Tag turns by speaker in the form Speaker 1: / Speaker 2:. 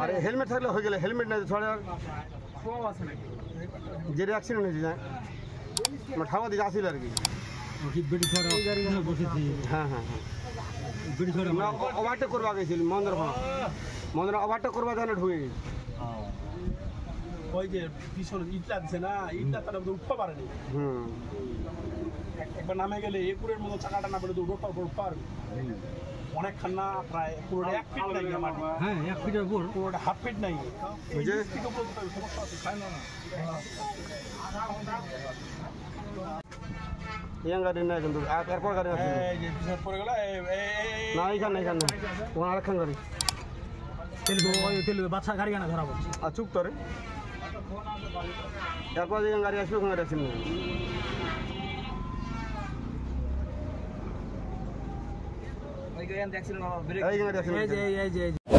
Speaker 1: আরে হেলমেট থাকলে হয়ে গেলে হেলমেট না ছড়া যে অ্যাক্সিডেন্ট হয়েছে আমার ঠাকুমা দিকে আসিল আর কি হ্যাঁ হ্যাঁ হ্যাঁ ওভারটেক করবা গেছিল মন্দির ওভারটেক করবা তাহলে ঢুকে গেছি
Speaker 2: ওই যে পিছনে ইটটা দিছে না ইটটা তারা উঠতে পারেনি একবার নামে গেলে একুরের মতো চাকাটা না পেলে তো উঠতে পারবে অনেকক্ষণ না প্রায় পুরোটা 1 ফিট নাই মাটি
Speaker 3: হ্যাঁ 1 ফিটের উপর
Speaker 2: পুরোটা হাফ ফিট নাই
Speaker 1: ইয়াং গাড়ি না কিন্তু এরপর গাড়ি আছে
Speaker 2: পরে গেল
Speaker 1: না এখানে ওখানে আরেকখান গাড়ি
Speaker 3: তেল বাচ্চা গাড়ি কেনা ধরা পড়ছে
Speaker 1: আর চুপ করে এরপর যে গাড়ি আসবে ওখানে গাড়ি আসেন
Speaker 4: ওই গাড়ি দেখছিলাম
Speaker 1: এই গাড়ি আসেন